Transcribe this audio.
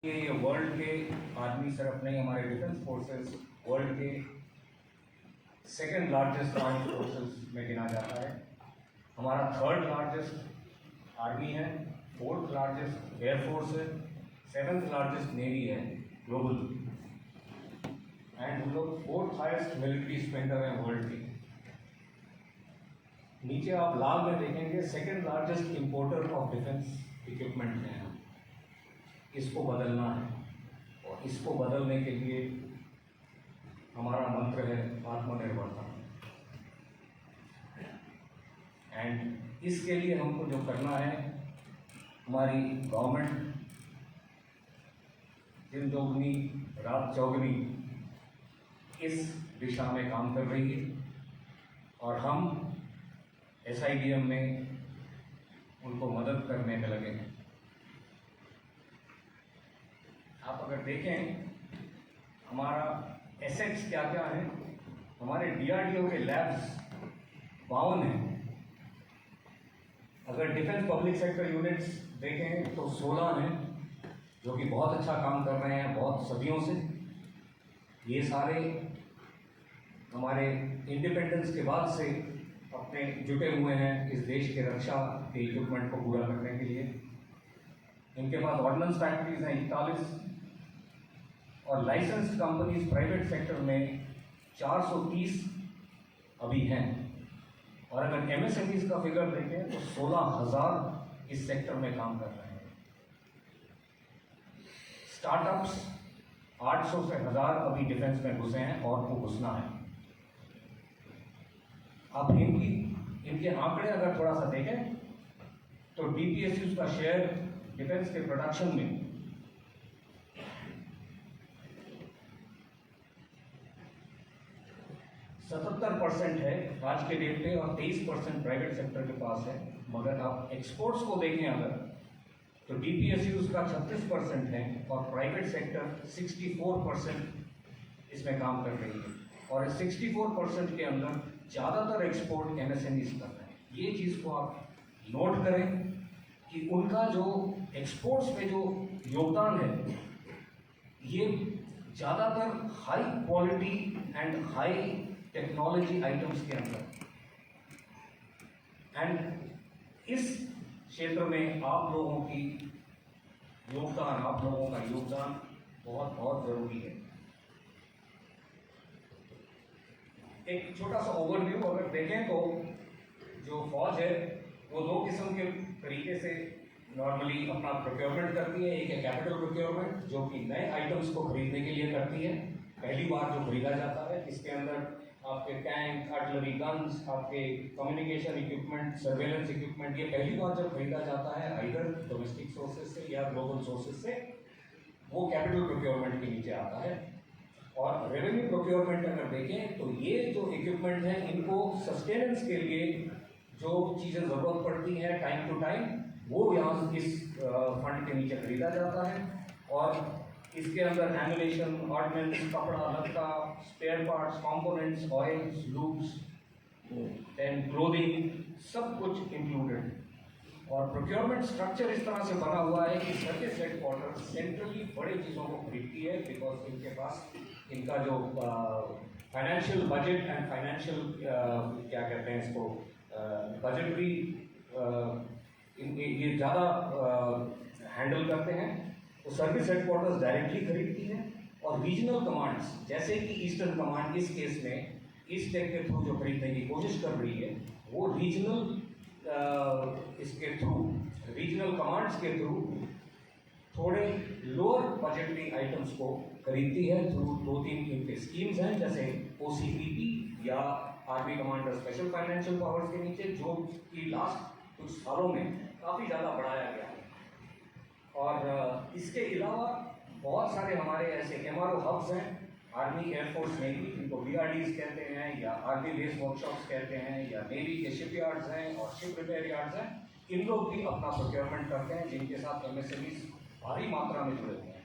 ये वर्ल्ड के आर्मी सिर्फ नहीं, हमारे डिफेंस फोर्सेस वर्ल्ड के सेकंड लार्जेस्ट आर्म्ड फोर्सेस में गिना जाता है। हमारा थर्ड लार्जेस्ट आर्मी है, फोर्थ लार्जेस्ट एयरफोर्स है, सेवन्थ लार्जेस्ट नेवी है ग्लोबल, एंड हम लोग फोर्थ हाईएस्ट मिलिट्री स्पेंडर हैं वर्ल्ड के। नीचे आप लाभ में देखेंगे second largest importer of defence equipment हैं हम। इसको बदलना है और इसको बदलने के लिए हमारा मंत्र है आत्मनिर्भरता। एंड इसके लिए हमको जो करना है, हमारी गवर्नमेंट दिन दोगुनी रात चौगुनी इस दिशा में काम कर रही है और हम SIBM में उनको मदद करने में लगे हैं। आप अगर देखें हमारा एसेट्स क्या क्या है, हमारे DRDO के लैब्स 52 हैं। अगर डिफेंस पब्लिक सेक्टर यूनिट्स देखें तो 16 हैं, जो कि बहुत अच्छा काम कर रहे हैं बहुत सदियों से। ये सारे हमारे इंडिपेंडेंस के बाद से अपने जुटे हुए हैं इस देश के रक्षा के इक्विपमेंट को पूरा करने के लिए। इनके पास ऑर्डिनेंस फैक्ट्रीज हैं 41 और लाइसेंस कंपनीज प्राइवेट सेक्टर में 430 अभी हैं। और अगर MSMEs का फिगर देखें तो 16,000 इस सेक्टर में काम कर रहे हैं। स्टार्टअप्स 800 से 1000 अभी डिफेंस में घुसे हैं और वो घुसना है। आप इनके आंकड़े अगर थोड़ा सा देखें तो DPSUs का शेयर डिफेंस के प्रोडक्शन में 77% है आज के डेट पे और 23% प्राइवेट सेक्टर के पास है। मगर आप एक्सपोर्ट्स को देखें अगर तो DPSUs का 36% है और प्राइवेट सेक्टर 64% इसमें काम कर रही है। और इस 64% के अंदर ज़्यादातर एक्सपोर्ट MSMEs कर रहे हैं। ये चीज़ को आप नोट करें कि उनका जो एक्सपोर्ट्स में जो योगदान है ये ज़्यादातर high quality and high technology items के अंदर। एंड इस क्षेत्र में आप लोगों की योगदान, आप लोगों का योगदान बहुत बहुत ज़रूरी है। एक छोटा सा ओवरव्यू अगर देखें तो जो फौज है वो दो किस्म के तरीके से नॉर्मली अपना प्रोक्योरमेंट करती है। एक है कैपिटल प्रोक्योरमेंट जो कि नए आइटम्स को खरीदने के लिए करती है, पहली बार जो खरीदा जाता है। इसके अंदर आपके टैंक, आर्टिलरी गन्स, आपके कम्युनिकेशन इक्विपमेंट, सर्वेलेंस इक्विपमेंट, ये पहली बार जब खरीदा जाता है आइदर डोमेस्टिक सोर्सेज से या ग्लोबल सोर्सेज से, वो कैपिटल प्रोक्योरमेंट के नीचे आता है। और रेवेन्यू प्रोक्योरमेंट अगर देखें तो ये जो इक्विपमेंट हैं इनको सस्टेनेंस के लिए जो चीज़ें ज़रूरत पड़ती हैं टाइम टू टाइम, वो यहाँ इस फंड के नीचे खरीदा जाता है। और इसके अंदर एम्यूनेशन, ऑर्डिनेंस, कपड़ा लत्ता, spare parts, components, oils, lubes, then clothing, सब कुछ इंक्लूडेड। और प्रोक्योरमेंट स्ट्रक्चर इस तरह से बना हुआ है कि सर्विस हेडक्वार्टर सेंट्रली बड़ी चीज़ों को खरीदती है, बिकॉज इनके पास इनका जो फाइनेंशियल बजट एंड फाइनेंशियल क्या कहते हैं इसको बजटरी ये ज़्यादा हैंडल करते हैं। तो सर्विस हेडक्वार्टर्स डायरेक्टली खरीदती हैं और रीजनल कमांड्स जैसे कि ईस्टर्न कमांड इस केस में ईस्ट टेक के थ्रू जो खरीदने की कोशिश कर रही है, वो रीजनल इसके थ्रू, रीजनल कमांड्स के थ्रू थोड़े लोअर बजटरी आइटम्स को खरीदती है थ्रू 2-3 इनके स्कीम्स हैं, जैसे OCPP या army commander special financial powers के नीचे, जो कि लास्ट कुछ सालों में काफ़ी ज़्यादा बढ़ाया गया है। और इसके अलावा बहुत सारे हमारे ऐसे MRO हब्स हैं, आर्मी, एयरफोर्स, नेवी, जिनको BRDs कहते हैं या आर्मी बेस वर्कशॉप्स कहते हैं, या नेवी के शिपयार्ड्स हैं और शिप रिपेयर यार्ड्स हैं। इन लोग भी अपना प्रोक्योरमेंट करते हैं, जिनके साथ MSMEs भारी मात्रा में जुड़े हुए हैं।